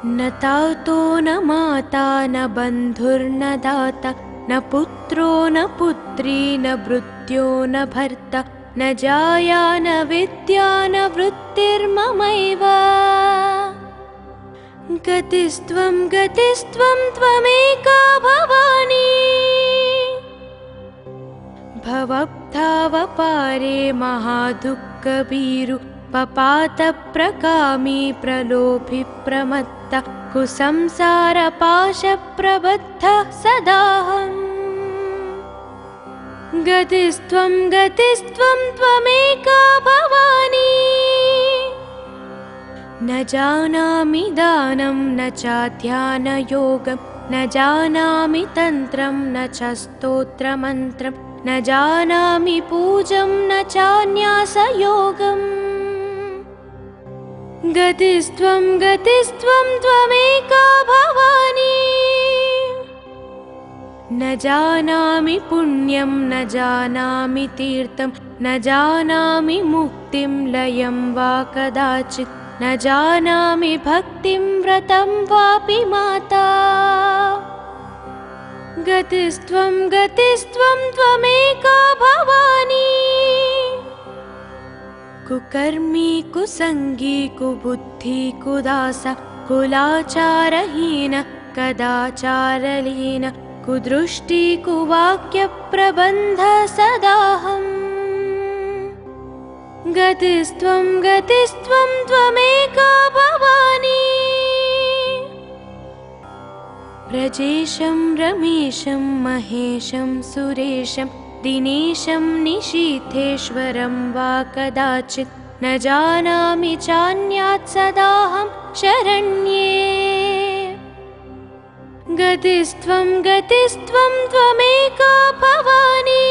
न तातो न माता न बन्धुर्न दाता न पुत्रो न पुत्री न भृत्यो न भर्ता न जाया न विद्या न वृत्तिर्ममैव। गतिस्त्वं गतिस्त्वं त्वमेका भवानी भवब्धावपारे महादुःखभीरु पपातप्रकामी प्रलोभि प्रमत्ता कुसंसारपाशप्रबद्धः सदाहम्। गतिस्त्वं गतिस्त्वं त्वमेका भवानी न जानामि दानं न चाध्यानयोगं न जानामि तन्त्रं न च स्तोत्रमन्त्रं न जानामि पूजं न चान्यासयोगम्। गतिस्त्वं गतिस्त्वं त्वमेका भवानी न जानामि पुण्यं न जानामि तीर्थं न जानामि मुक्तिं लयं वा कदाचित् न जानामि भक्तिं व्रतं वापि माता। गतिस्त्वं गतिस्त्वं त्वमेका भवानी कुकर्मी कुसंगी कुबुद्धि कुदासा कुलाचारहीन कदाचारलीन कुदृष्टि कुवाक्यप्रबन्ध सदाहम्। गतिस्त्वं गतिस्त्वं त्वमेका भवानी व्रजेशं रमेशं महेशं सुरेशं दिनेशं निशीथेश्वरं वा कदाचित् न जानामि चान्यात् सदाहं शरण्ये। गतिस्त्वं गतिस्त्वं त्वमेका भवानी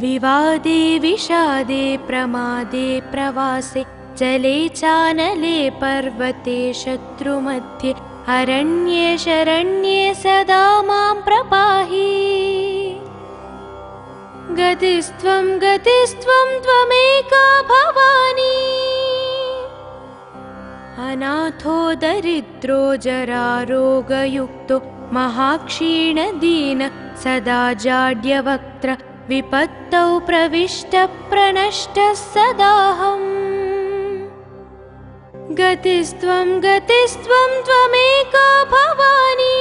विवादे विषादे प्रमादे प्रवासे जले चानले पर्वते शत्रुमध्ये अरण्ये शरण्ये सदा मां प्रपाहि। गतिस्त्वं गतिस्त्वं त्वमेका भवानी अनाथो दरिद्रो जरारोगयुक्तो महाक्षीणदीन सदा जाड्यवक्त्र विपत्तौ प्रविष्टः प्रणष्टः सदाहम्। गतिस्त्वं गतिस्त्वं त्वमेका भवानी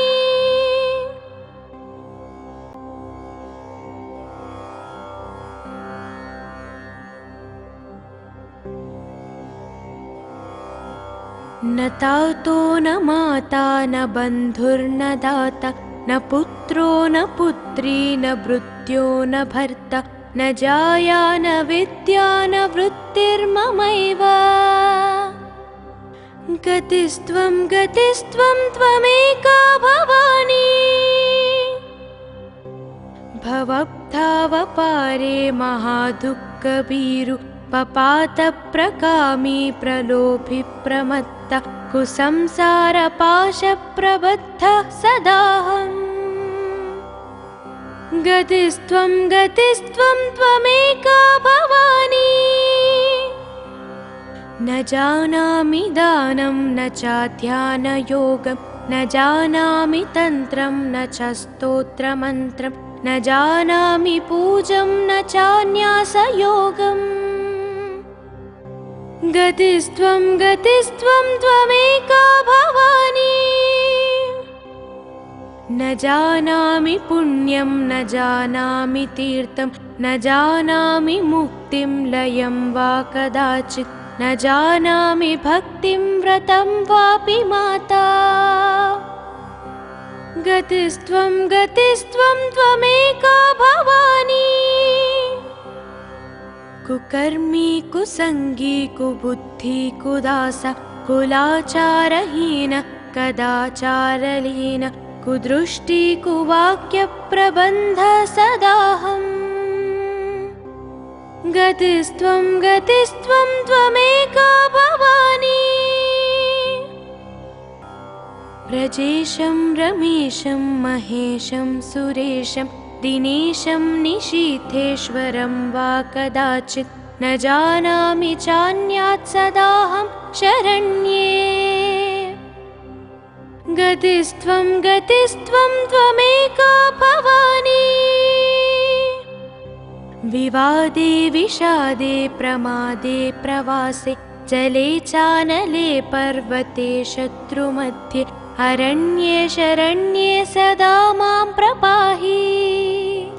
न तातो न माता न बन्धुर्न दाता न पुत्रो न पुत्री न भृत्यो न भर्ता न जाया न विद्या न वृत्तिर्ममैव। गतिस्त्वं गतिस्त्वं त्वमेका भवानी भवब्धावपारे महादुःखभीरु पपातप्रकामी प्रलोभि प्रमत्ता कुसंसारपाशप्रबद्धः सदाहम्। गतिस्त्वं गतिस्त्वं त्वमेका भवानी न जानामि दानं न चाध्यानयोगं न जानामि तन्त्रं न च स्तोत्रमन्त्रं न जानामि पूजं न चान्यासयोगम्। गतिस्त्वं गतिस्त्वं त्वमेका भवानी न जानामि पुण्यं न जानामि तीर्थं न जानामि मुक्तिं लयं वा कदाचित् न जानामि भक्तिं व्रतं वापि माता। गतिस्त्वं गतिस्त्वं त्वमेका भवानी कुकर्मी कुसंगी कुबुद्धि कुदासा कुलाचारहीन कदाचारलीन कुदृष्टि कुवाक्यप्रबन्ध सदाहम्। गतिस्त्वं गतिस्त्वं त्वमेका भवानी व्रजेशं रमेशं महेशं सुरेशं दिनेशं निशीथेश्वरं वा कदाचित् न जानामि चान्यात् सदाहं शरण्ये। गतिस्त्वं गतिस्त्वं त्वमेका भवानी। विवादे विषादे प्रमादे प्रवासे जले चानले पर्वते शत्रुमध्ये अरण्ये शरण्ये सदा मां प्रपाहि।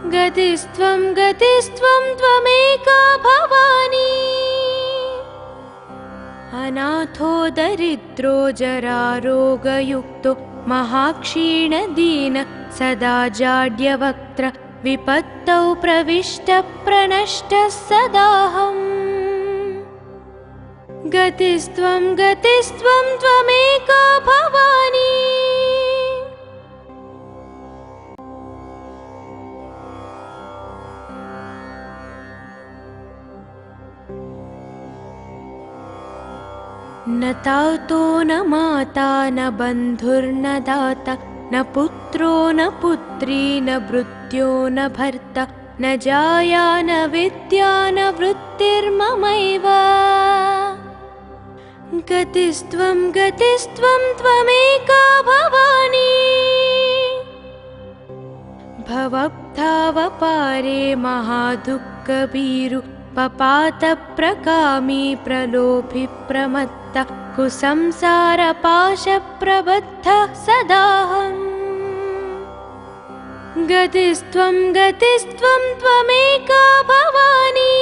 गतिस्त्वं गतिस्त्वं त्वमेका भवानी। अनाथो दरिद्रो जरारोगयुक्तो महाक्षीणदीन सदा जाड्यवक्त्र विपत्तौ प्रविष्टप्रणष्टः सदाहम्। गतिस्त्वं गतिस्त्वं त्वमेका भवानी। न तातो न माता न बन्धुर्न दाता न पुत्रो न पुत्री न भृत्यो न भर्ता न जाया न विद्या न वृत्तिर्ममैव। गतिस्त्वं गतिस्त्वं त्वमेका भवानी। भवब्धावपारे महादुःखभीरु पपातप्रकामी प्रलोभि प्रमत्त कुसंसारपाशप्रबद्धः सदाहम्। गतिस्त्वं गतिस्त्वं त्वमेका भवानी।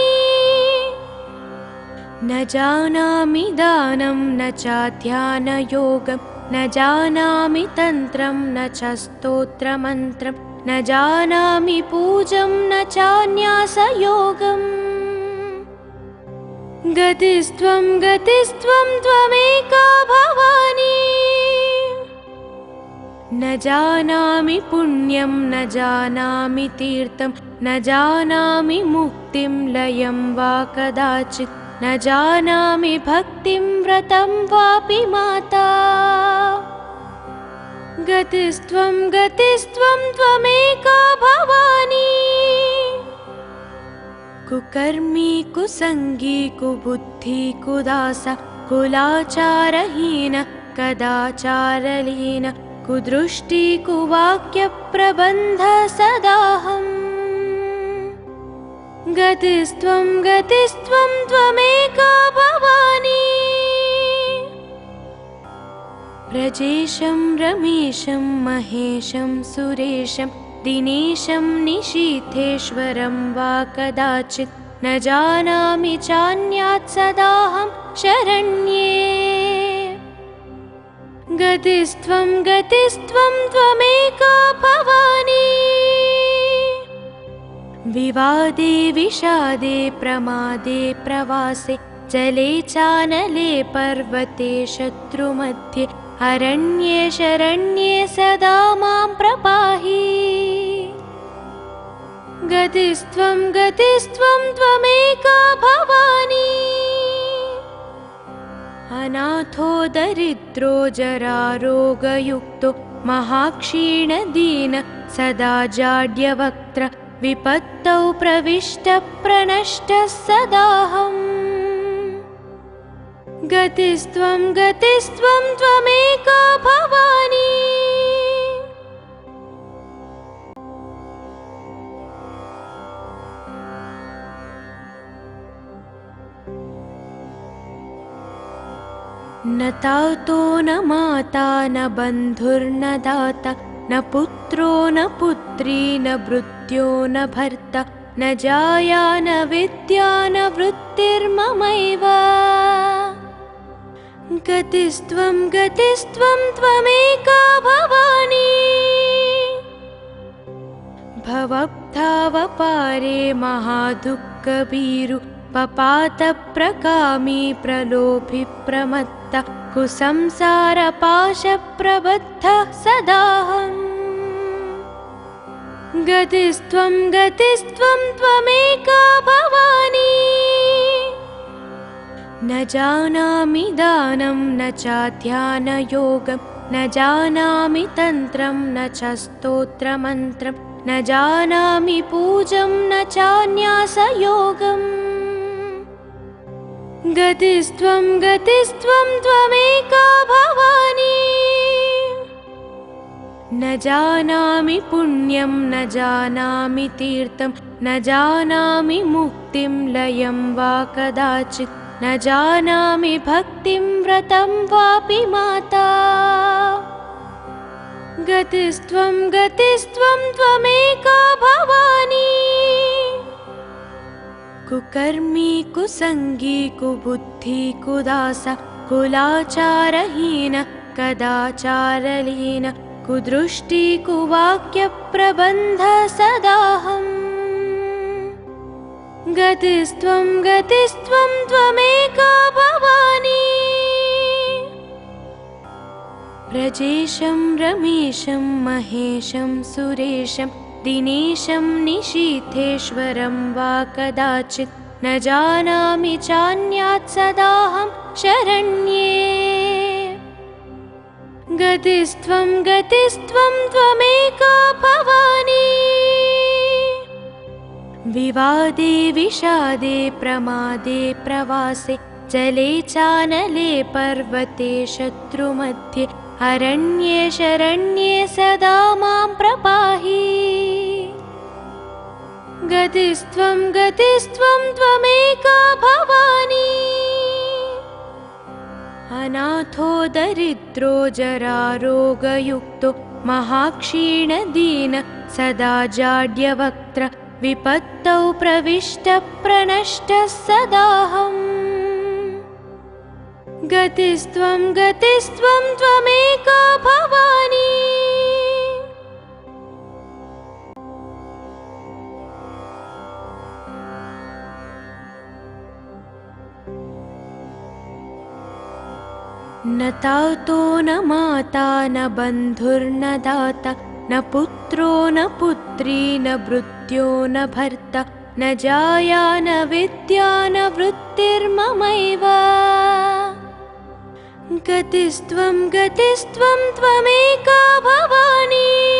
न जानामि दानं न चाध्यानयोगं न जानामि तन्त्रं न च स्तोत्रमन्त्रं न जानामि पूजं न चान्यासयोगम्। गतिस्त्वं गतिस्त्वं त्वमेका भवानी। न जानामि पुण्यं न जानामि तीर्थं न जानामि मुक्तिं लयं वा कदाचित् न जानामि भक्तिं व्रतं वापि माता। गतिस्त्वं गतिस्त्वं त्वमेका भवानी। कुकर्मी कुसंगी कुबुद्धि कुदास कुलाचारहीन कदाचारलीन कुदृष्टि कुवाक्यप्रबन्ध सदाहम्। गतिस्त्वं गतिस्त्वं त्वमेका भवानी। व्रजेशं रमेशं महेशं सुरेशं दिनेशं निशीथेश्वरं वा कदाचित् न जानामि चान्यात् सदाहं शरण्ये। गतिस्त्वं गतिस्त्वं त्वमेका भवानी। विवादे विषादे प्रमादे प्रवासे जले चानले पर्वते शत्रुमध्ये अरण्ये शरण्ये सदा मां प्रपाहि। गतिस्त्वं गतिस्त्वं त्वमेका भवानी। अनाथो दरिद्रो जरारोगयुक्तो महाक्षीणदीन सदा जाड्यवक्त्र विपत्तौ प्रविष्टप्रणष्टः सदाहम्। गतिस्त्वं गतिस्त्वं त्वमेका भवानी। न तातो न माता न बन्धुर्न दाता न पुत्रो न पुत्री न भृत्यो न भर्ता न जाया न विद्या न वृत्तिर्ममैव। गतिस्त्वं गतिस्त्वं त्वमेका भवानी। भवब्धावपारे महादुःखभीरु पपातप्रकामी प्रलोभि प्रमत्त कुसंसारपाशप्रबद्धः सदाहम्। गतिस्त्वं गतिस्त्वं त्वमेका भवानी। न जानामि दानं न चाध्यानयोगं न जानामि तन्त्रं न च स्तोत्रमन्त्रं न जानामि पूजं न चान्यासयोगम्। गतिस्त्वं गतिस्त्वं त्वमेका भवानी। न जानामि पुण्यं न जानामि तीर्थं न जानामि मुक्तिं लयं वा कदाचित् न जानामि भक्तिं व्रतं वापि माता। गतिस्त्वं गतिस्त्वं त्वमेका भवानी। कुकर्मी कुसंगी कुबुद्धि कुदास कुलाचारहीन कदाचारलीन कुदृष्टि कुवाक्य प्रबन्ध सदाहम्। गतिस्त्वं गतिस्त्वं त्वमेका भवानी। व्रजेशं रमेशं महेशं सुरेशं दिनेशं निशीथेश्वरं वा कदाचित् न जानामि चान्यात् सदाहं शरण्ये। गतिस्त्वं गतिस्त्वं त्वमेका भवानी। विवादे विषादे प्रमादे प्रवासे जले चानले पर्वते शत्रुमध्ये अरण्ये शरण्ये सदा मां प्रपाहि। गतिस्त्वं गतिस्त्वं त्वमेका भवानी। अनाथो दरिद्रो जरारोगयुक्तो महाक्षीणदीन सदा जाड्यवक्त्र विपत्तौ प्रविष्टः प्रनष्टः सदाहम्। गतिस्त्वं गतिस्त्वं त्वमेका भवानी। न तातो न माता न बन्धुर्न दाता न पुत्रो न पुत्री न भृत्यो न भर्ता न जाया न विद्या न वृत्तिर्ममैव। गतिस्त्वं गतिस्त्वं त्वमेका भवानी।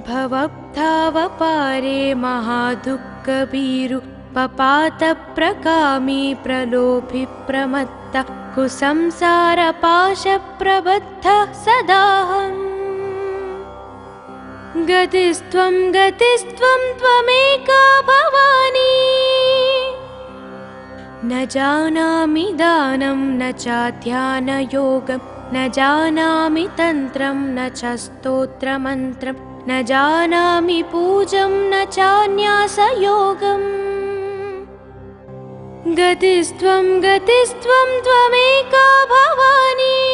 भवब्धावपारे महादुःखभीरु पपातप्रकामी प्रलोभि प्रमत्त कुसंसारपाशप्रबद्धः सदाहम्। गतिस्त्वं गतिस्त्वं त्वमेका भवानी। न जानामि दानं न चाध्यानयोगं न जानामि तन्त्रं न च स्तोत्रमन्त्रं न जानामि पूजं न चान्यासयोगम्। गतिस्त्वं गतिस्त्वं त्वमेका भवानी।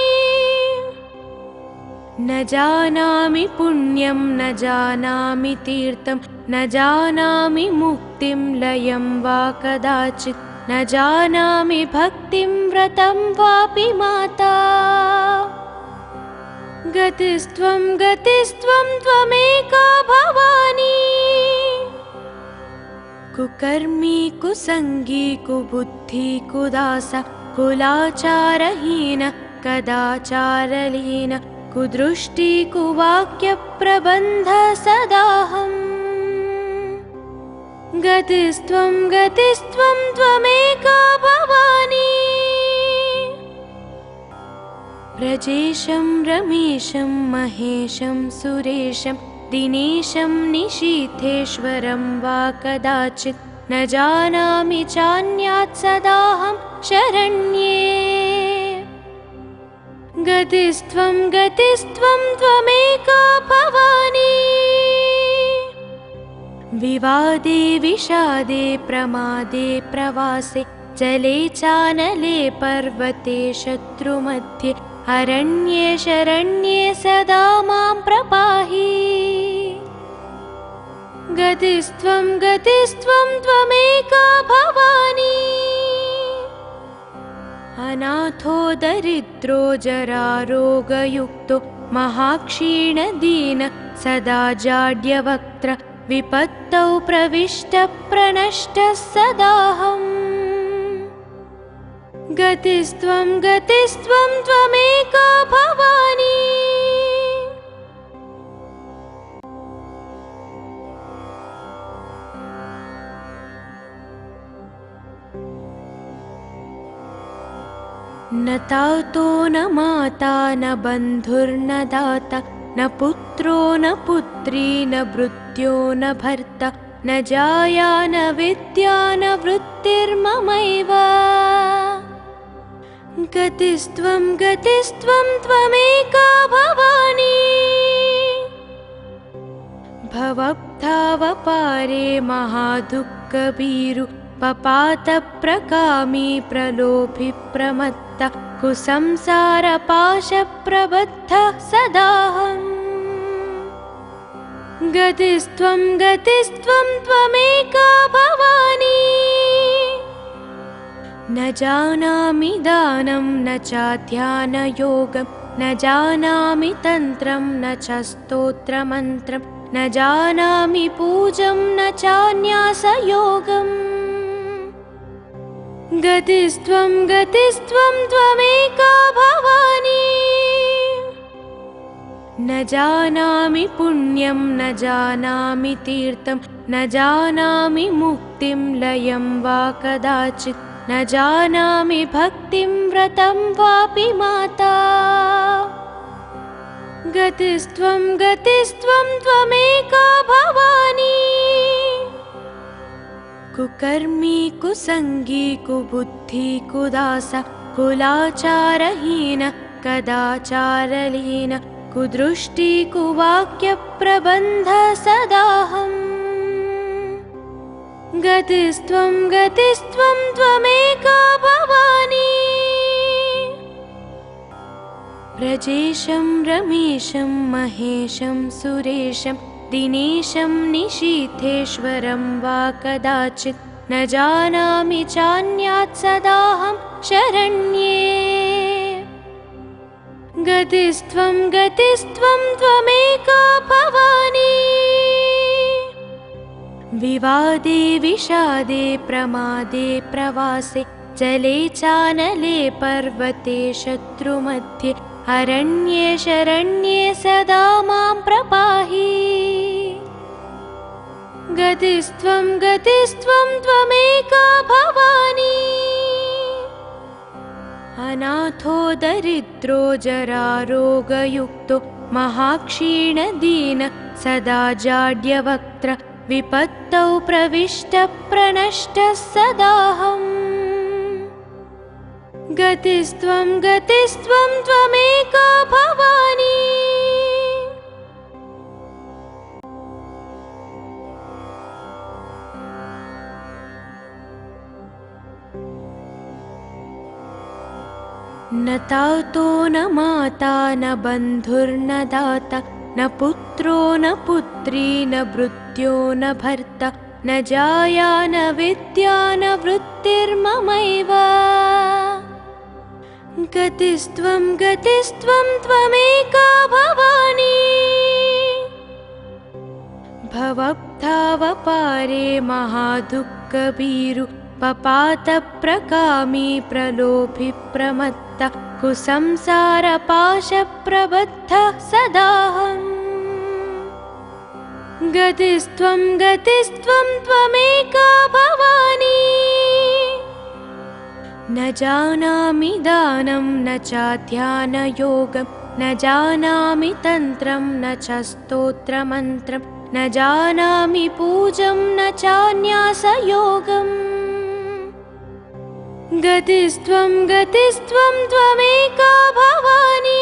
न जानामि पुण्यं न जानामि तीर्थं न जानामि मुक्तिं लयं वा कदाचित् न जानामि भक्तिं व्रतं वापि माता। गतिस्त्वं गतिस्त्वं त्वमेका भवानी। कुकर्मी कुसंगी कुबुद्धि कुदास कुलाचारहीन कदाचारलीन कुदृष्टि कुवाक्य प्रबन्ध सदाहम्। गतिस्त्वं गतिस्त्वं त्वमेका भवानी। व्रजेशं रमेशं महेशं सुरेशं दिनेशं निशीथेश्वरं वा कदाचित् न जानामि चान्यात् सदाहं शरण्ये। गतिस्त्वं गतिस्त्वं त्वमेका भवानी। विवादे विषादे प्रमादे प्रवासे जले चानले पर्वते शत्रुमध्ये अरण्ये शरण्ये सदा मां प्रपाहि। गतिस्त्वं गतिस्त्वं त्वमेका भवानी। अनाथो दरिद्रो जरारोगयुक्तो महाक्षीणदीन सदा जाड्यवक्त्र विपत्तौ प्रविष्टः प्रनष्टः सदाहम्। गतिस्त्वं गतिस्त्वं त्वमेका भवानी। न तातो न माता न बन्धुर्न दाता न पुत्रो न पुत्री न भृत्यो न भर्ता न जाया न विद्या न वृत्तिर्ममैव गतिस्त्वं त्वमेका भवानी भवब्धावपारे महादुःखभीरु पपातप्रकामी प्रलोभि प्रमत्त कुसंसारपाशप्रबद्धः सदाहम् गतिस्त्वं त्वमेका भवानी न जानामि दानं न चाध्यानयोगं न जानामि तन्त्रं न च स्तोत्रमन्त्रं न जानामि पूजं न चान्यासयोगम् गतिस्त्वं त्वमेका भवानी न जानामि पुण्यं न जानामि तीर्थं न जानामि मुक्तिं लयं वा कदाचित् न जानामि भक्तिं व्रतं वापि माता गतिस्त्वं त्वमेका भवानी कुकर्मी कुसंगी कुबुद्धि कुदास कुलाचारहीन कदाचारलीन कुदृष्टि कुवाक्यप्रबन्ध सदाहम् गतिस्त्वं त्वमेका भवानी व्रजेशं रमेशं महेशं सुरेशं दिनेशं निशीथेश्वरं वा कदाचित् न जानामि चान्यात् सदाहं शरण्ये गतिस्त्वं त्वमेका भवानी विवादे विषादे प्रमादे प्रवासे जले चानले पर्वते शत्रुमध्ये अरण्ये शरण्ये सदा मां प्रपाहि गतिस्त्वं त्वमेका भवानी अनाथो दरिद्रो जरारोगयुक्तो महाक्षीणदीन सदा जाड्यवक्त्र विपत्तौ प्रविष्टः प्रणष्टः सदाहम् गतिस्त्वं त्वमेका भवानी न तातो न माता न बन्धुर्न दाता न पुत्रो न पुत्री न भृत्यो न भर्ता न जाया न विद्या न वृत्तिर्ममैव गतिस्त्वं त्वमेका भवानी भवब्धावपारे महादुःखभीरु पपातप्रकामी प्रलोभि प्रमत्त कुसंसारपाशप्रबद्धः सदाहम् गतिस्त्वं त्वमेका भवानी न जानामि दानं न चाध्यानयोगं न जानामि तन्त्रं न च स्तोत्रमन्त्रं न जानामि पूजं न चान्यासयोगम् गतिस्त्वं त्वमेका भवानी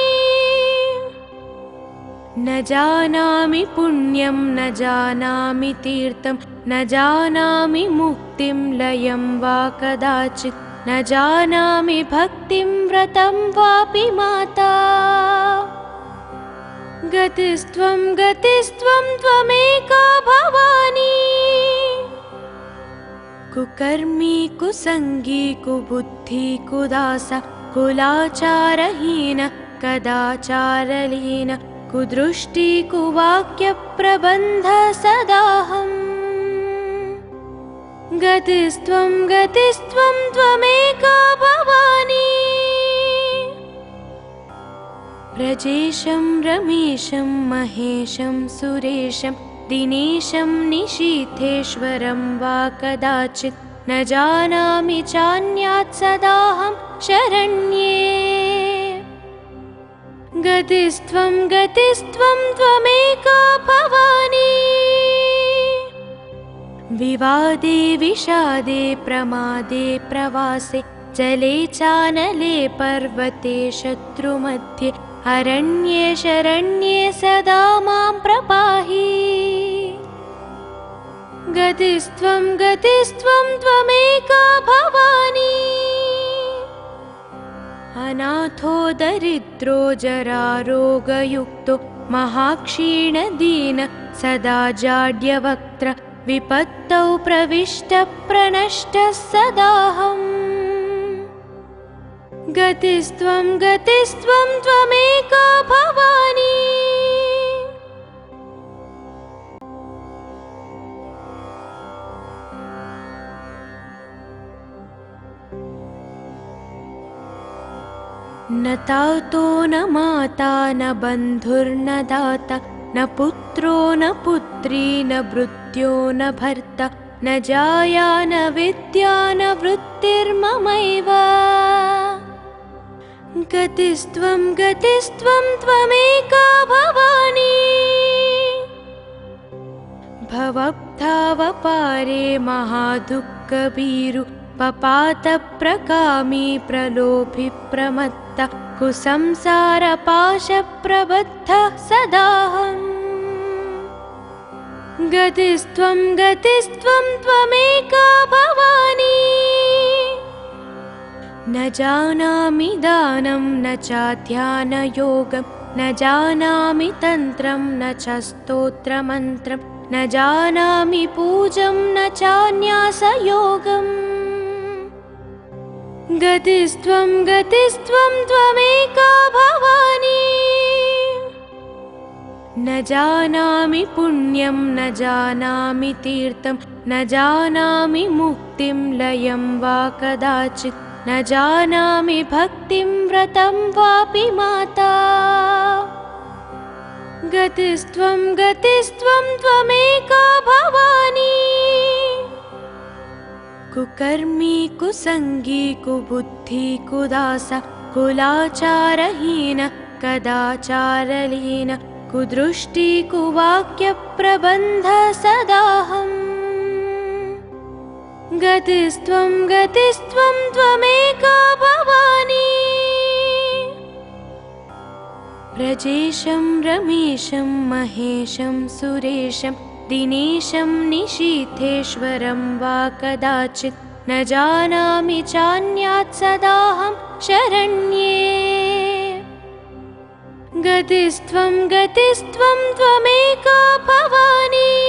न जानामि पुण्यं न जानामि तीर्थं न जानामि मुक्तिं लयं वा कदाचित् न जानामि भक्तिं व्रतं वापि माता गतिस्त्वं त्वमेका भवानी कुकर्मी कुसंगी कुबुद्धि कुदास कुलाचारहीन कदाचारलीन कुदृष्टि कुवाक्यप्रबन्ध सदाहम् गतिस्त्वं त्वमेका भवानी व्रजेशं रमेशं महेशं सुरेशं दिनेशं निशीथेश्वरं वा कदाचित् न जानामि चान्यात् सदाहं शरण्ये। गतिस्त्वं गतिस्त्वं त्वमेका भवानी। विवादे विषादे प्रमादे प्रवासे जले चानले पर्वते शत्रुमध्ये अरण्ये शरण्ये सदा मां प्रपाहि। गतिस्त्वं गतिस्त्वं त्वमेका भवानी। अनाथो दरिद्रो जरारोगयुक्तो महाक्षीणदीन सदा जाड्यवक्त्र विपत्तौ प्रविष्टः प्रणष्टः सदाहम्। गतिस्त्वं गतिस्त्वं त्वमेका भवानी। न तातो न माता न बन्धुर्न दाता न पुत्रो न पुत्री न भृत्यो न भर्ता न जाया न विद्या न वृत्तिर्ममैव। गतिस्त्वं गतिस्त्वं त्वमेका भवानी। भवब्धावपारे महादुःखभीरु पपातप्रकामी प्रलोभि प्रमत्त कुसंसारपाशप्रबद्धः सदाहम्। गतिस्त्वं गतिस्त्वं त्वमेका भवानी। न जानामि दानं न चाध्यानयोगं न जानामि तन्त्रं न च स्तोत्रमन्त्रं न जानामि पूजं न चान्यासयोगम्। गतिस्त्वं गतिस्त्वं त्वमेका भवानी। न जानामि पुण्यं न जानामि तीर्थं न जानामि मुक्तिं लयं वा कदाचित् न जानामि भक्तिं व्रतं वापि माता। गतिस्त्वं गतिस्त्वं त्वमेका भवानी। कुकर्मी कुसंगी कुबुद्धि कुदास कुलाचारहीन कदाचारलीन कुदृष्टि कुवाक्यप्रबन्ध सदाहम्। गतिस्त्वं गतिस्त्वं त्वमेका भवानी। व्रजेशं रमेशं महेशं सुरेशं दिनेशं निशीथेश्वरं वा कदाचित् न जानामि चान्यात् सदाहं शरण्ये। गतिस्त्वं गतिस्त्वं त्वमेका भवानी।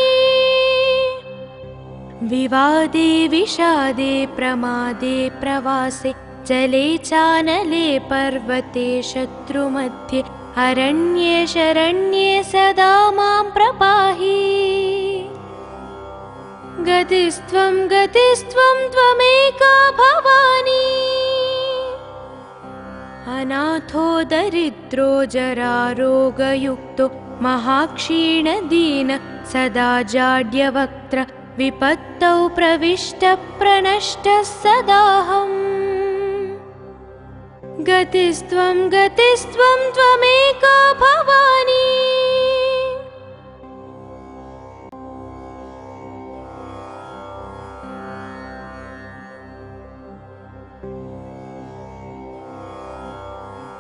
विवादे विषादे प्रमादे प्रवासे जले चानले पर्वते शत्रुमध्ये अरण्ये शरण्ये सदा मां प्रपाहि। गतिस्त्वं गतिस्त्वं त्वमेका भवानी। अनाथो दरिद्रो जरारोगयुक्तो महाक्षीणदीन सदा जाड्यवक्त्र विपत्तौ प्रविष्टः प्रणष्टः सदाहम्। गतिस्त्वं गतिस्त्वं त्वमेका भवानी।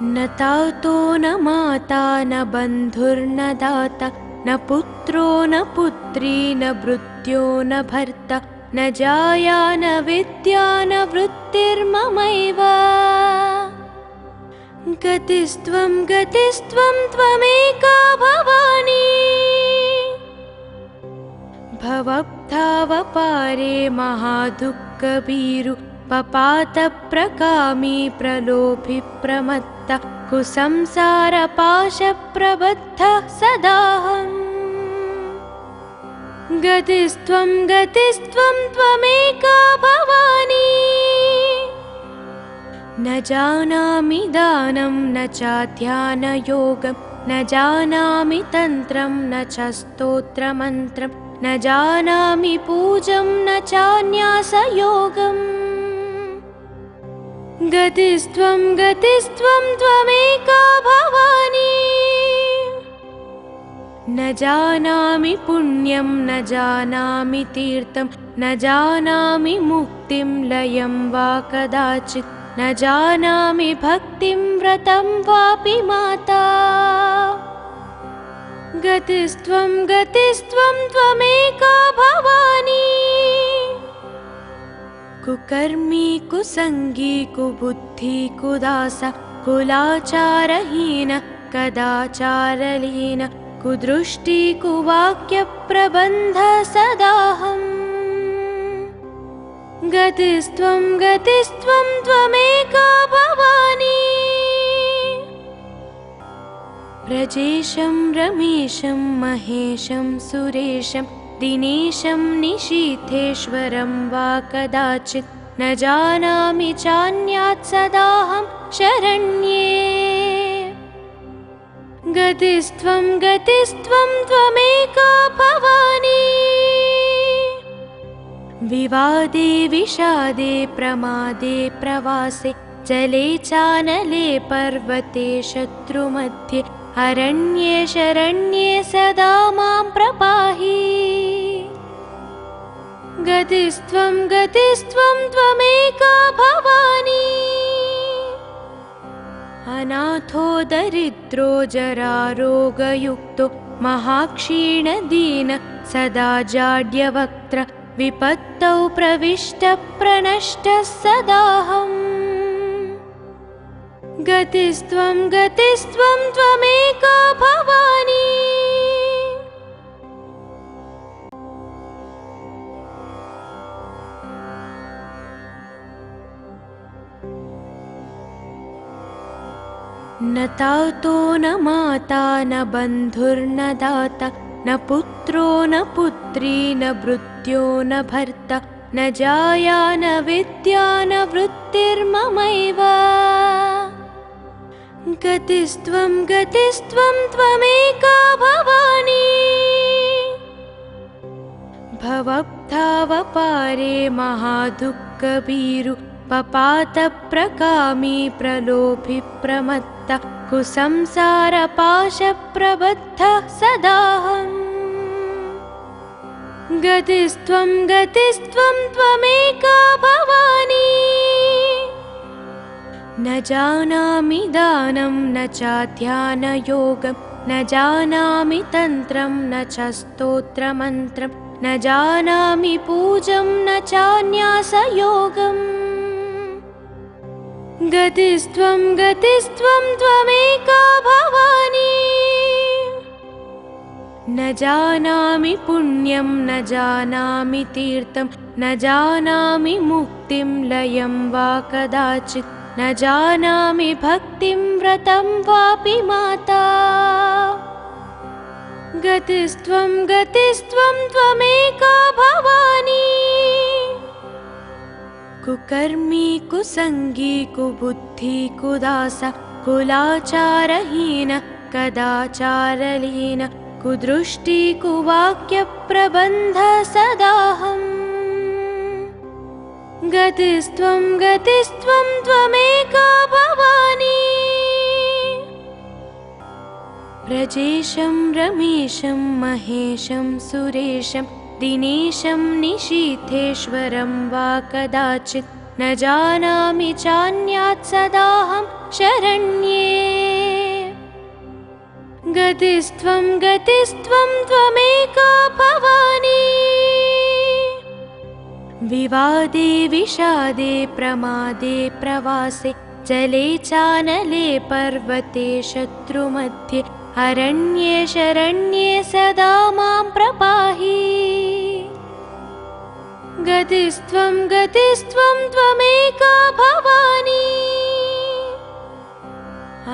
न तातो न माता न बन्धुर्न दाता न पुत्रो न पुत्री न भृत्यो न भर्ता न जाया न विद्या न वृत्तिर्ममैव। गतिस्त्वं गतिस्त्वं त्वमेका भवानी। भवब्धावपारे महादुःखभीरु पपातप्रकामी प्रलोभि प्रमत्त कुसंसारपाशप्रबद्धः सदाहम्। गतिस्त्वं गतिस्त्वं त्वमेका भवानी। न जानामि दानं न चाध्यानयोगं न जानामि तन्त्रं न च स्तोत्रमन्त्रं न जानामि पूजं न चान्यासयोगम्। गतिस्त्वं गतिस्त्वं त्वमेका भवानी। न जानामि पुण्यं न जानामि तीर्थं न जानामि मुक्तिं लयं वा कदाचित्। न जानामि भक्तिं व्रतं वापि माता। गतिस्त्वं गतिस्त्वं त्वमेका भवानी। कुकर्मी कुसंगी कुबुद्धि कुदास कुलाचारहीन कदाचारलीन कुदृष्टि कुवाक्य प्रबन्ध सदाहम्। गतिस्त्वं गतिस्त्वं त्वमेका भवानी। व्रजेशं रमेशं महेशं सुरेशं दिनेशं निशीथेश्वरं वा कदाचित्। न जानामि चान्यात् सदाहं शरण्ये। गतिस्त्वं गतिस्त्वं त्वमेका भवानी। विवादे विषादे प्रमादे प्रवासे जले चानले पर्वते शत्रुमध्ये अरण्ये शरण्ये सदा मां प्रपाहि। गतिस्त्वं गतिस्त्वं त्वमेका भवानी। अनाथो दरिद्रो जरारोगयुक्तो महाक्षीणदीन सदा जाड्यवक्त्र विपत्तौ प्रविष्टः प्रणष्टः सदाहम्। गतिस्त्वं गतिस्त्वं त्वमेका भवानी। न तातो न माता न बन्धुर्न दाता न पुत्रो न पुत्री न भृत्यो न भर्ता न जाया न विद्या न वृत्तिर्ममैव। गतिस्त्वं गतिस्त्वं त्वमेका भवानी। भवब्धावपारे महादुःखभीरु पपातप्रकामी प्रलोभि प्रमत्त कुसंसारपाशप्रबद्धः सदाहम्। गतिस्त्वं गतिस्त्वं त्वमेका भवानी। न जानामि दानं न चाध्यानयोगं न जानामि तन्त्रं न च स्तोत्रमन्त्रं न जानामि पूजं न चान्यासयोगम्। गतिस्त्वं गतिस्त्वं त्वमेका भवानी। न जानामि पुण्यं न जानामि तीर्थं न जानामि मुक्तिं लयं वा कदाचित्। न जानामि भक्तिं व्रतं वापि माता। गतिस्त्वं गतिस्त्वं त्वमेका भवानी। कुकर्मी कुसंगी कुबुद्धि कुदास कुलाचारहीन कदाचारलीन कुदृष्टि कुवाक्य प्रबन्ध सदाहम्। गतिस्त्वं गतिस्त्वं त्वमेका भवानी। व्रजेशं रमेशं महेशं सुरेशं दिनेशं निशीथेश्वरं वा कदाचित्। न जानामि चान्यात् सदाहं शरण्ये। गतिस्त्वं गतिस्त्वं त्वमेका भवानी। विवादे विषादे प्रमादे प्रवासे जले चानले पर्वते शत्रुमध्ये अरण्ये शरण्ये सदा मां प्रपाहि। गतिस्त्वं गतिस्त्वं त्वमेका भवानी।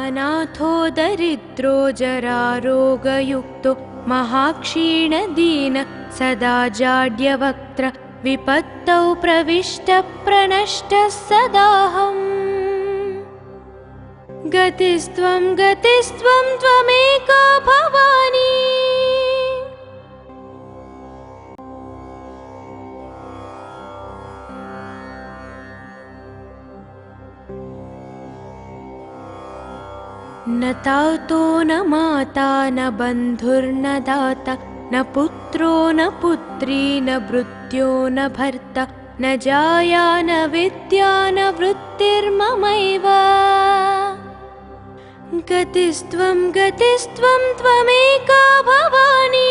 अनाथो दरिद्रो जरारोगयुक्तो महाक्षीणदीन सदा जाड्यवक्त्र विपत्तौ प्रविष्टः प्रणष्टः सदाहम्। गतिस्त्वं गतिस्त्वं त्वमेका भवानी। न तातो न माता न बन्धुर्न दाता न पुत्रो न पुत्री न भृत्यो न भर्ता न जाया न विद्या न वृत्तिर्ममैव गतिस्त्वं त्वमेका भवानी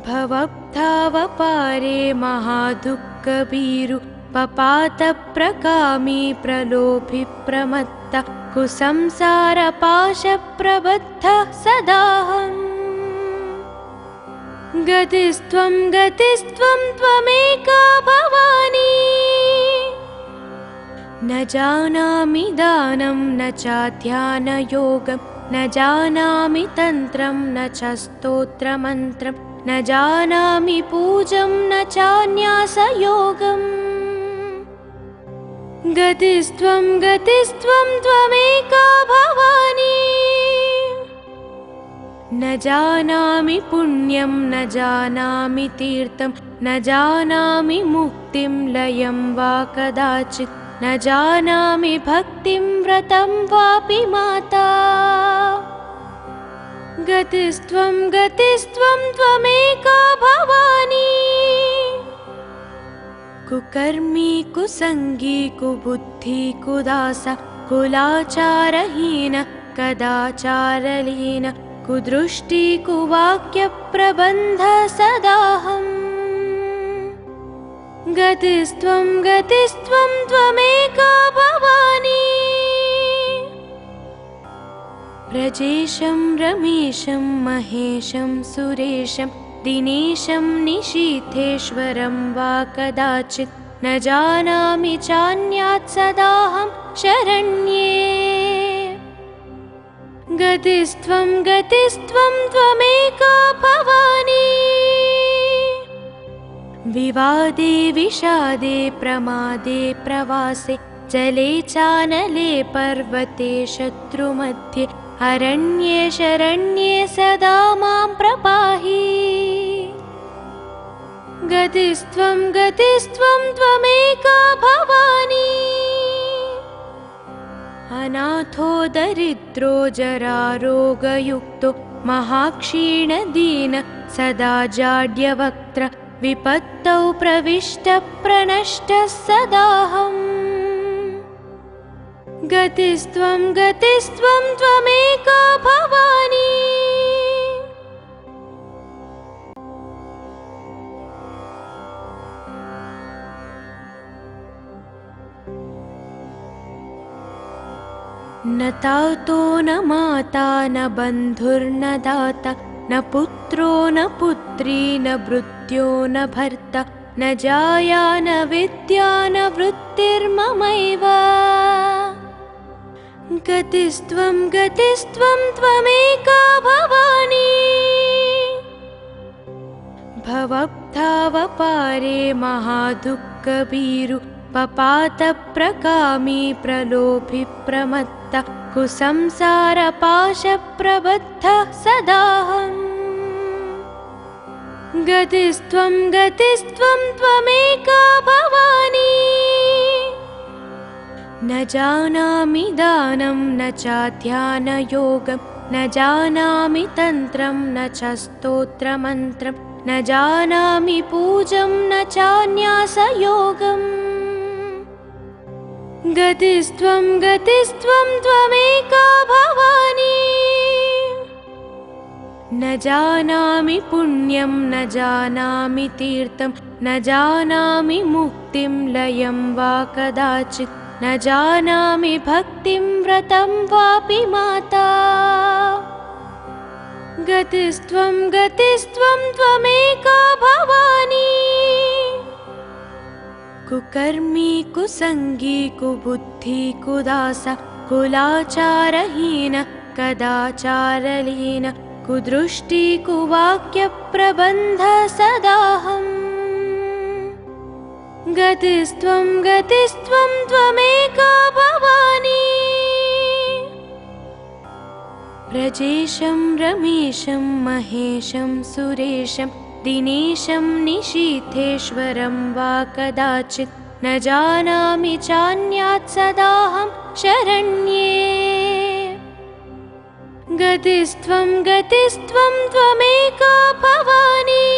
भवब्धावपारे महादुःखभीरु पपातप्रकामी प्रलोभि प्रमत्त कुसंसारपाशप्रबद्धः सदाहम् गतिस्त्वं त्वमेका भवानी न जानामि दानं न चाध्यानयोगं न जानामि तन्त्रं न च स्तोत्रमन्त्रं न जानामि पूजं न चान्यासयोगम् गतिस्त्वं त्वमेका भवानी न जानामि पुण्यं न जानामि तीर्थं न जानामि मुक्तिं लयं वा कदाचित् न जानामि भक्तिं व्रतं वापि माता गतिस्त्वं त्वमेका भवानी कुकर्मी कुसंगी कुबुद्धि कुदास कुलाचारहीन कदाचारलीन कुदृष्टि कुवाक्यप्रबन्ध सदाहम् गतिस्त्वं त्वमेका भवानी व्रजेशं रमेशं महेशं सुरेशं दिनेशं निशीथेश्वरं वा कदाचित् न जानामि चान्यात् सदाहं शरण्ये गतिस्त्वं त्वमेका भवानी विवादे विषादे प्रमादे प्रवासे जले चानले पर्वते शत्रुमध्ये अरण्ये शरण्ये सदा मां प्रपाहि गतिस्त्वं त्वमेका भवानी अनाथो दरिद्रो जरारोगयुक्तो महाक्षीणदीन सदा जाड्यवक्त्र विपत्तौ प्रविष्टः प्रणष्टः सदाहम् गतिस्त्वं त्वमेका भवानी न तातो न माता न बन्धुर्न दाता न पुत्रो न पुत्री न भृत्यो न भर्ता न जाया न विद्या न वृत्तिर्ममैव गतिस्त्वं त्वमेका भवानी भवब्धावपारे महादुःखभीरु पपातप्रकामी प्रलोभि प्रमत्त कुसंसारपाशप्रबद्धः सदाहम् गतिस्त्वं त्वमेका भवानी न जानामि दानं न चाध्यानयोगं न जानामि तन्त्रं न च स्तोत्रमन्त्रं न जानामि पूजं न चान्यासयोगम् गतिस्त्वं त्वमेका भवानी न जानामि पुण्यं न जानामि तीर्थं न जानामि मुक्तिं लयं वा कदाचित् न जानामि भक्तिं व्रतं वापि माता गतिस्त्वं त्वमेका भवानी कुकर्मी कुसंगी कुबुद्धि कुदास कुलाचारहीन कदाचारलीन कुदृष्टि कुवाक्यप्रबन्ध सदाहम् गतिस्त्वं त्वमेका भवानी व्रजेशं रमेशं महेशं सुरेशं दिनेशं निशीथेश्वरं वा कदाचित् न जानामि चान्यात् सदाहं शरण्ये। गतिस्त्वं गतिस्त्वं त्वमेका भवानी।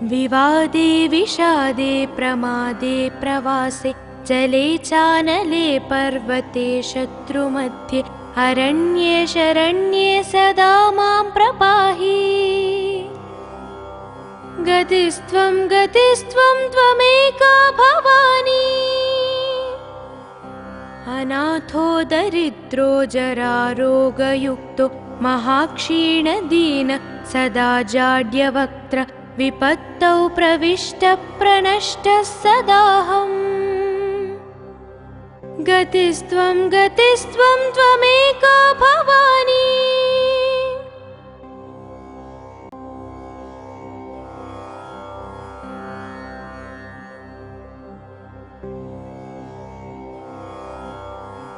विवादे विषादे प्रमादे प्रवासे जले चानले पर्वते शत्रुमध्ये अरण्ये शरण्ये सदा मां प्रपाहि। गतिस्त्वं गतिस्त्वं त्वमेका भवानी। अनाथो दरिद्रो जरारोगयुक्तो महाक्षीणदीन सदा जाड्यवक्त्र विपत्तौ प्रविष्टः प्रणष्टः सदाहम्। गतिस्त्वं गतिस्त्वं त्वमेका भवानी।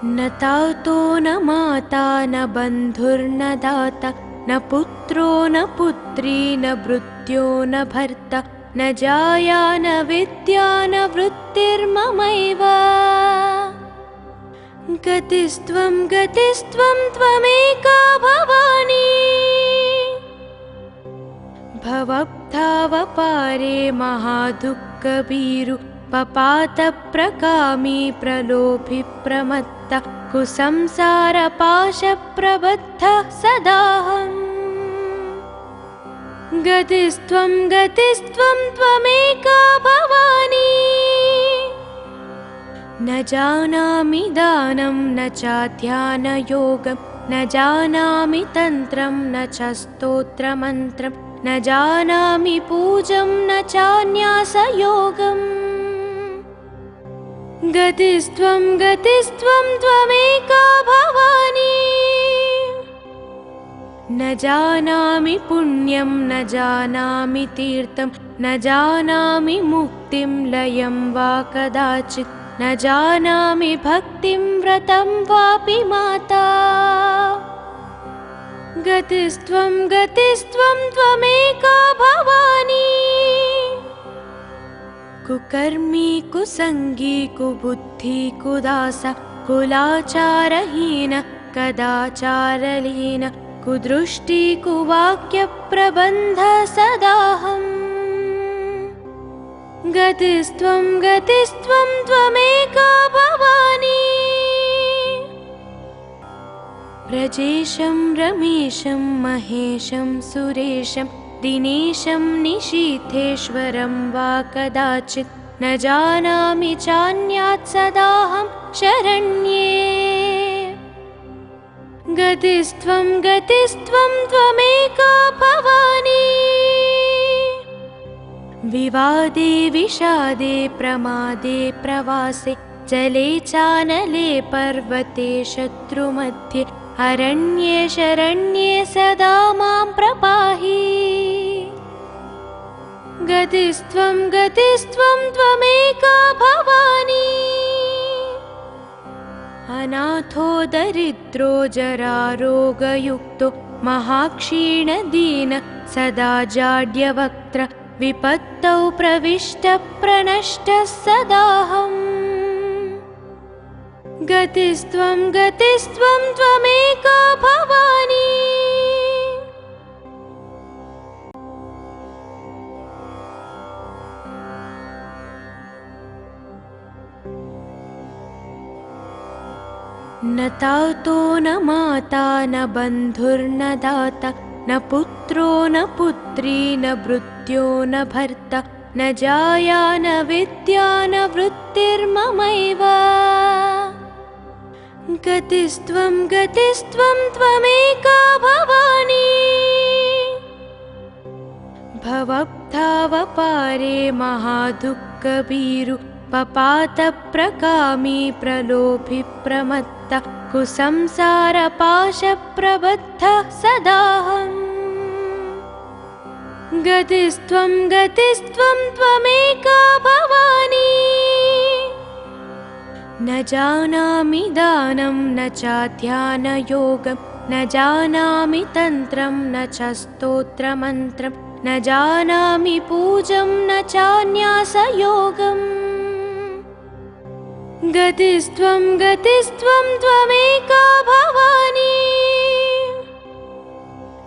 न तातो न माता न बन्धुर्न दाता न पुत्रो न पुत्री न भृत्यो न भर्ता न जाया न विद्या न वृत्तिर्ममैव। गतिस्त्वं गतिस्त्वं त्वमेका भवानी। भवब्धावपारे महादुःखभीरु पपातप्रकामी प्रलोभि प्रमत्त कुसंसारपाशप्रबद्धः सदाहम्। गतिस्त्वं गतिस्त्वं त्वमेका भवानी। न जानामि दानं न चाध्यानयोगं न जानामि तन्त्रं न च स्तोत्रमन्त्रं न जानामि पूजं न चान्यासयोगम्। गतिस्त्वं गतिस्त्वं त्वमेका भवानी। न जानामि पुण्यं न जानामि तीर्थं न जानामि मुक्तिं लयं वा कदाचित् न जानामि भक्तिं व्रतं वापि माता। गतिस्त्वं गतिस्त्वं त्वमेका भवानी। कुकर्मी कुसंगी कुबुद्धि कुदास कुलाचारहीन कदाचारलीन कुदृष्टि कुवाक्यप्रबन्ध सदाहम्। गतिस्त्वं गतिस्त्वं त्वमेका भवानी। व्रजेशं रमेशं महेशं सुरेशं दिनेशं निशीथेश्वरं वा कदाचित् न जानामि चान्यात् सदाहं शरण्ये। गतिस्त्वं गतिस्त्वं त्वमेका भवानी। विवादे विषादे प्रमादे प्रवासे जले चानले पर्वते शत्रुमध्ये अरण्ये शरण्ये सदा मां प्रपाहि। गतिस्त्वं गतिस्त्वं त्वमेका भवानी। अनाथो दरिद्रो जरारोगयुक्तो महाक्षीणदीन सदा जाड्यवक्त्र विपत्तौ प्रविष्टः प्रणष्टः सदाहम्। गतिस्त्वं गतिस्त्वं त्वमेका भवानी। न तातो न माता न बन्धुर्न दाता न पुत्रो न पुत्री न भृत्यो न भर्ता न जाया न विद्या न वृत्तिर्ममैव। गतिस्त्वं गतिस्त्वं त्वमेका भवानी। भवब्धावपारे महादुःखभीरु पपातप्रकामी प्रलोभि प्रमत्त कुसंसारपाशप्रबद्धः सदाहम्। गतिस्त्वं गतिस्त्वं त्वमेका भवानी। न जानामि दानं न चाध्यानयोगं न जानामि तन्त्रं न च स्तोत्रमन्त्रं न जानामि पूजं न चान्यासयोगम्। गतिस्त्वं गतिस्त्वं त्वमेका भवानी।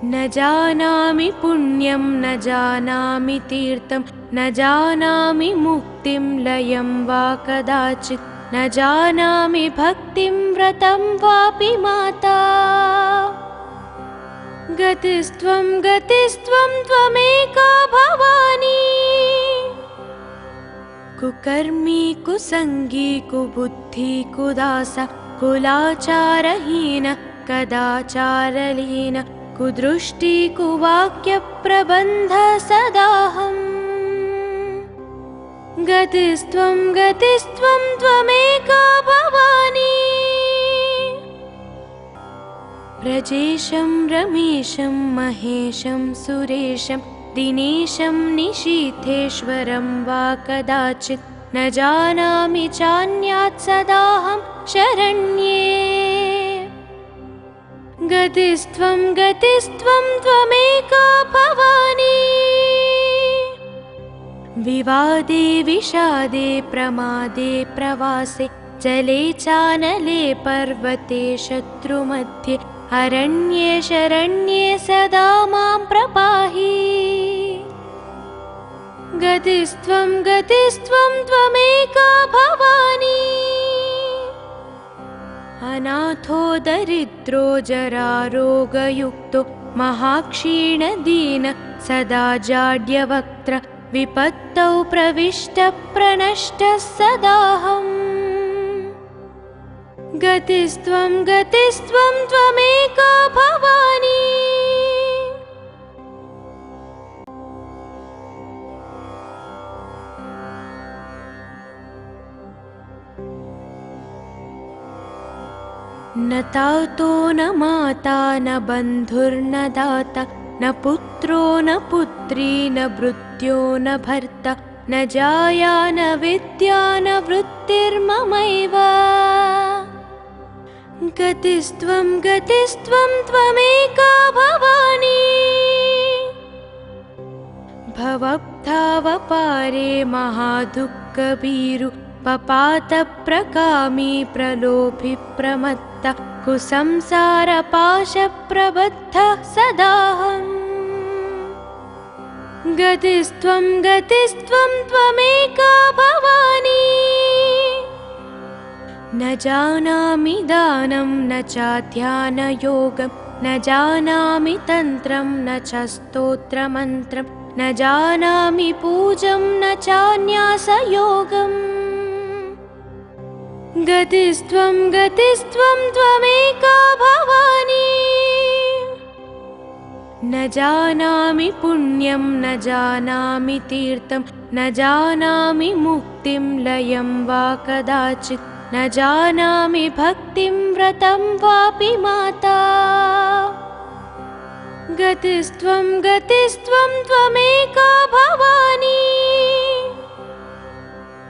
न जानामि पुण्यं न जानामि तीर्थं न जानामि मुक्तिं लयं वा कदाचित्। न जानामि भक्तिं व्रतं वापि माता। गतिस्त्वं गतिस्त्वं त्वमेका भवानी। कुकर्मी कुसंगी कुबुद्धि कुदास कुलाचारहीन कदाचारलीन कुदृष्टि कुवाक्य प्रबन्ध सदाहम्। गतिस्त्वं गतिस्त्वं त्वमेका भवानी। व्रजेशं रमेशं महेशं सुरेशं दिनेशं निशीथेश्वरं वा कदाचित्। न जानामि चान्यात् सदाहं शरण्ये। गतिस्त्वं गतिस्त्वं त्वमेका भवानी। विवादे विषादे प्रमादे प्रवासे जले चानले पर्वते शत्रुमध्ये अरण्ये शरण्ये सदा मां प्रपाहि। गतिस्त्वं गतिस्त्वं त्वमेका भवानी। अनाथो दरिद्रो जरारोगयुक्तो महाक्षीणदीन सदा जाड्यवक्त्र विपत्तौ प्रविष्टः प्रणष्टः सदाहम्। गतिस्त्वं गतिस्त्वं त्वमेका भवानी। न तातो न माता न बन्धुर्न दाता न पुत्रो न पुत्री न भृत्यो न भर्ता न जाया न विद्या न वृत्तिर्ममैव। गतिस्त्वं गतिस्त्वं त्वमेका भवानी। भवब्धावपारे महादुःखभीरु पपातप्रकामी प्रलोभि प्रमत्त कुसंसारपाशप्रबद्धः सदाहम्। गतिस्त्वं गतिस्त्वं त्वमेका भवानी। न जानामि दानं न चाध्यानयोगं न जानामि तन्त्रं न च स्तोत्रमन्त्रं न जानामि पूजं न चान्यासयोगम्। गतिस्त्वं गतिस्त्वं त्वमेका भवानी। न जानामि पुण्यं न जानामि तीर्थं न जानामि मुक्तिं लयं वा कदाचित्। न जानामि भक्तिं व्रतं वापि माता। गतिस्त्वं गतिस्त्वं त्वमेका भवानी।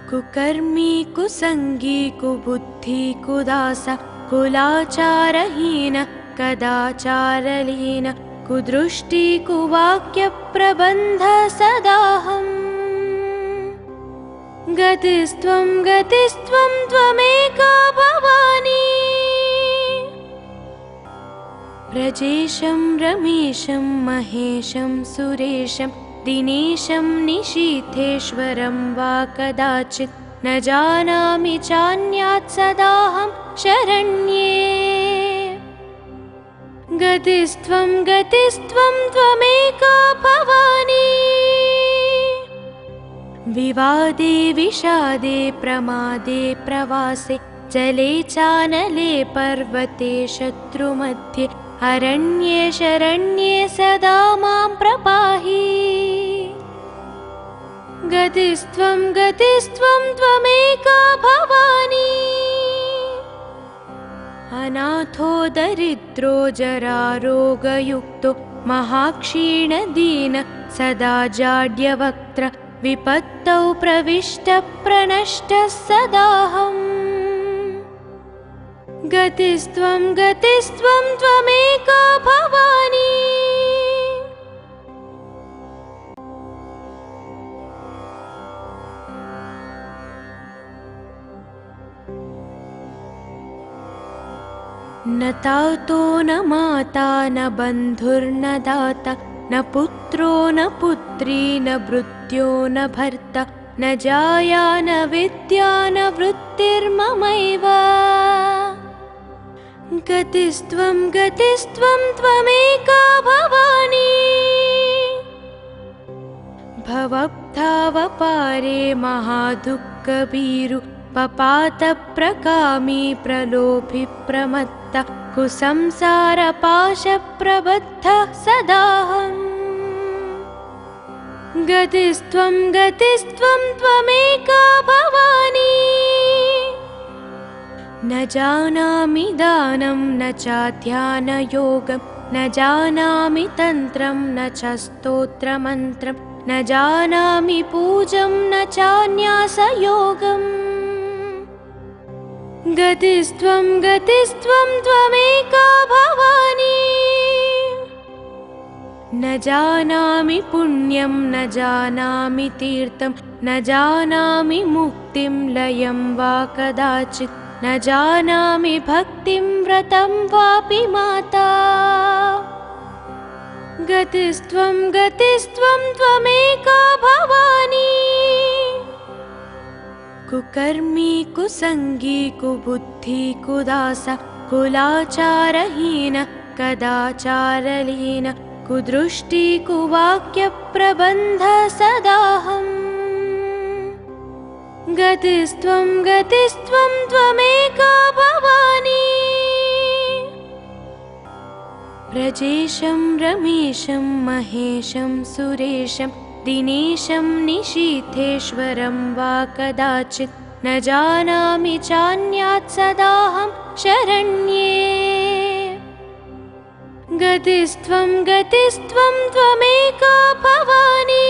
कुकर्मी कुसंगी कुबुद्धि कुदास कुलाचारहीन कदाचारलीन कुदृष्टि कुवाक्य प्रबन्ध सदाहम्। गतिस्त्वं गतिस्त्वं त्वमेका भवानी। व्रजेशं रमेशं महेशं सुरेशं दिनेशं निशीथेश्वरं वा कदाचित्। न जानामि चान्यात् सदाहं शरण्ये। गतिस्त्वं गतिस्त्वं त्वमेका भवानी। विवादे विषादे प्रमादे प्रवासे जले चानले पर्वते शत्रुमध्ये अरण्ये शरण्ये सदा मां प्रपाहि। गतिस्त्वं गतिस्त्वं त्वमेका भवानी। अनाथो दरिद्रो जरारोगयुक्तो महाक्षीणदीन सदा जाड्यवक्त्र विपत्तौ प्रविष्टः प्रणष्टः सदाहम्। गतिस्त्वं गतिस्त्वं त्वमेका भवानी। न तातो न माता न बन्धुर्न दाता न पुत्रो न पुत्री न भृत्यो न भर्ता न जाया न विद्या न वृत्तिर्ममैव गतिस्त्वं त्वमेका भवानी भवब्धावपारे महादुःखभीरु पपातप्रकामी प्रलोभि प्रमत्त कुसंसारपाशप्रबद्धः सदाहम् गतिस्त्वं त्वमेका भवानी न जानामि दानं न चाध्यानयोगं न जानामि तन्त्रं न च स्तोत्रमन्त्रं न जानामि पूजं न चान्यासयोगम् गतिस्त्वं त्वमेका भवानी न जानामि पुण्यं न जानामि तीर्थं न जानामि मुक्तिं लयं वा कदाचित् न जानामि भक्तिं व्रतं वापि माता गतिस्त्वं त्वमेका भवानी कुकर्मी कुसंगी कुबुद्धि कुदास कुलाचारहीन कदाचारलीन कुदृष्टि कुवाक्यप्रबन्ध सदाहम् गतिस्त्वं त्वमेका भवानी व्रजेशं रमेशं महेशं सुरेशं दिनेशं निशीथेश्वरं वा कदाचित् न जानामि चान्यात् सदाहं शरण्ये गतिस्त्वं त्वमेका भवानी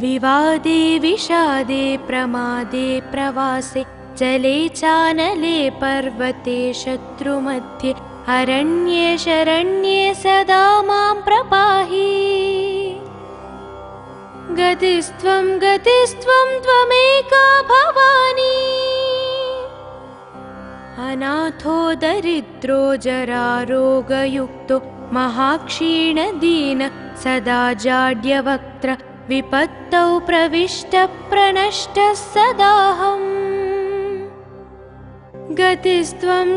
विवादे विषादे प्रमादे प्रवासे जले चानले पर्वते शत्रुमध्ये अरण्ये शरण्ये सदा मां प्रपाहि गतिस्त्वं त्वमेका भवानी अनाथो दरिद्रो जरारोगयुक्तो महाक्षीणदीन सदा जाड्यवक्त्र विपत्तौ प्रविष्टः प्रणष्टः सदाहम् गतिस्त्वं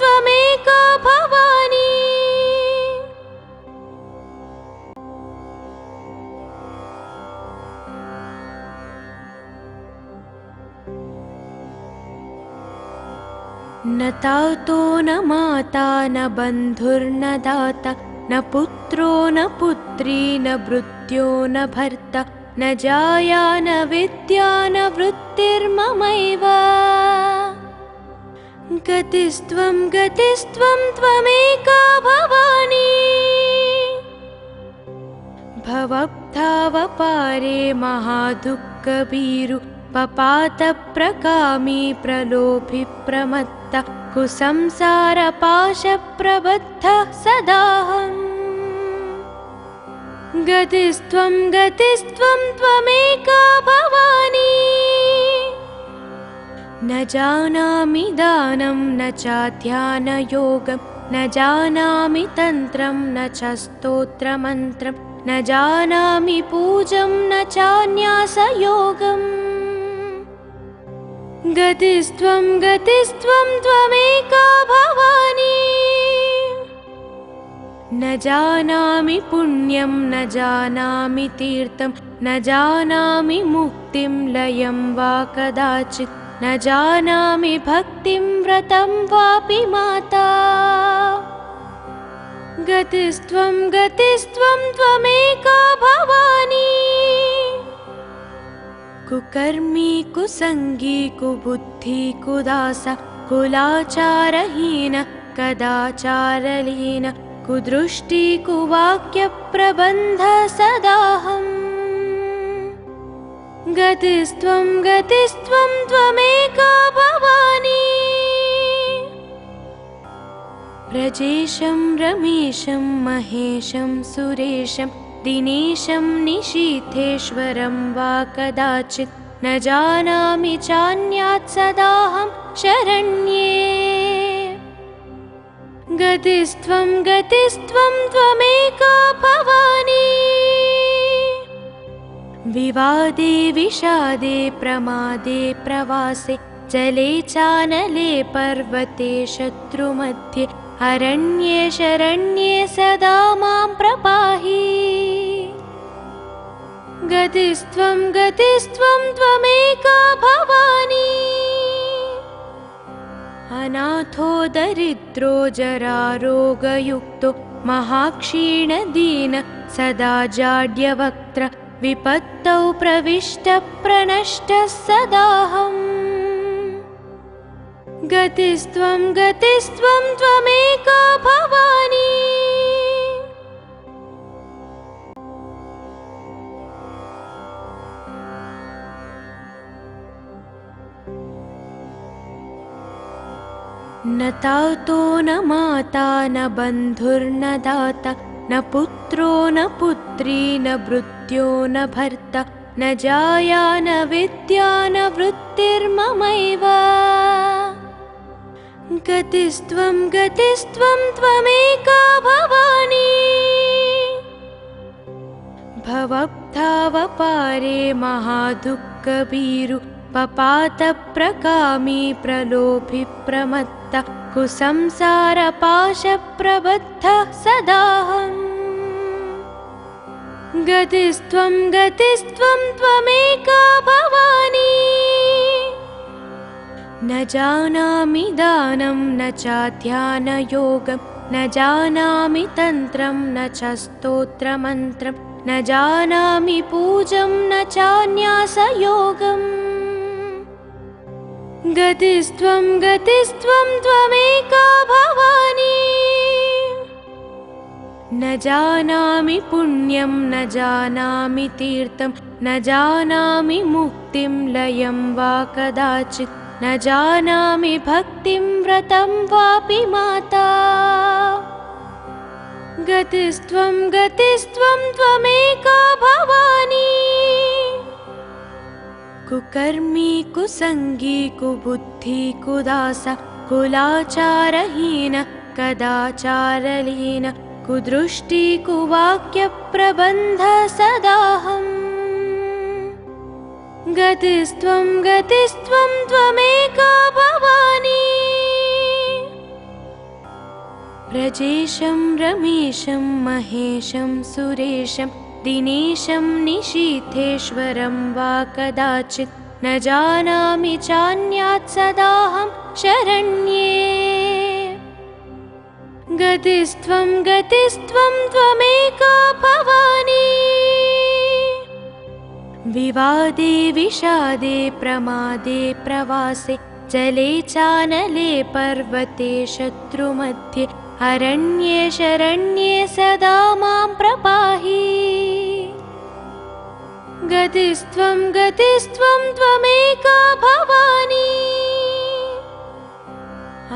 त्वमेका भवानी न तातो न माता न बन्धुर्न दाता न पुत्रो न पुत्री न भृत्यो न भर्ता न जाया न विद्या न वृत्तिर्ममैव गतिस्त्वं त्वमेका भवानी भवब्धावपारे महादुःखभीरु पपातप्रकामी प्रलोभि प्रमत्त कुसंसारपाशप्रबद्धः सदाहम् गतिस्त्वं त्वमेका भवानी न जानामि दानं न चाध्यानयोगं न जानामि तन्त्रं न च स्तोत्रमन्त्रं न जानामि पूजं न चान्यासयोगम् गतिस्त्वं त्वमेका भवानी न जानामि पुण्यं न जानामि तीर्थं न जानामि मुक्तिं लयं वा कदाचित् न जानामि भक्तिं व्रतं वापि माता गतिस्त्वं त्वमेका भवानी कुकर्मी कुसंगी कुबुद्धि कुदास कुलाचारहीन कदाचारलीन कुदृष्टि कुवाक्यप्रबन्ध सदाहम् गतिस्त्वं त्वमेका भवानी व्रजेशं रमेशं महेशं सुरेशं दिनेशं निशीथेश्वरं वा कदाचित् न जानामि चान्यात् सदाहं शरण्ये। गतिस्त्वं गतिस्त्वं त्वमेका भवानी, विवादे विषादे प्रमादे प्रवासे, जले चानले पर्वते शत्रुमध्ये, अरण्ये शरण्ये सदा मां प्रपाहि। गतिस्त्वं गतिस्त्वं त्वमेका भवानी, अनाथो दरिद्रो जरारोगयुक्तो, महाक्षीणदीन सदा जाड्यवक्त्र, विपत्तौ प्रविष्टः प्रणष्टः सदाहम्। गतिस्त्वं गतिस्त्वं त्वमेका भवानी, न तातो न माता न बन्धुर्न दाता, न पुत्रो न पुत्री न भृत्यो न भर्ता, न जाया न विद्या न वृत्तिर्ममैव। गतिस्त्वं गतिस्त्वं त्वमेका भवानी, भवब्धावपारे महादुःखभीरु, पपातप्रकामी प्रलोभि प्रमत्त, कुसंसारपाशप्रबद्धः सदाहम्। गतिस्त्वं गतिस्त्वं त्वमेका भवानी, न जानामि दानं न चाध्यानयोगं, न जानामि तन्त्रं न च स्तोत्रमन्त्रं, न जानामि पूजं न चान्यासयोगम्। गतिस्त्वं गतिस्त्वं त्वमेका भवानी, न जानामि पुण्यं न जानामि तीर्थं, न जानामि मुक्तिं लयं वा कदाचित्, न जानामि भक्तिं व्रतं वापि माता। गतिस्त्वं गतिस्त्वं त्वमेका भवानी, कुकर्मी कुसंगी कुबुद्धि कुदास, कुलाचारहीन कदाचारलीन, कुदृष्टि कुवाक्यप्रबन्ध सदाहम्। गतिस्त्वं गतिस्त्वं त्वमेका भवानी, व्रजेशं रमेशं महेशं सुरेशं, दिनेशं निशीथेश्वरं वा कदाचित्, न जानामि चान्यात् सदाहं शरण्ये। गतिस्त्वं गतिस्त्वं त्वमेका भवानी, विवादे विषादे प्रमादे प्रवासे, जले चानले पर्वते शत्रुमध्ये, अरण्ये शरण्ये सदा मां प्रपाहि। गतिस्त्वं गतिस्त्वं त्वमेका भवानी,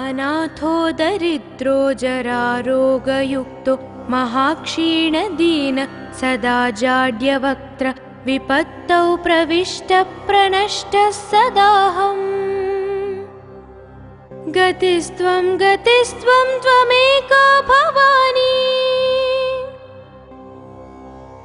अनाथो दरिद्रो जरारोगयुक्तो, महाक्षीणदीन सदा जाड्यवक्त्र, विपत्तौ प्रविष्टः प्रणष्टः सदाहम्। गतिस्त्वं गतिस्त्वं त्वमेका भवानी,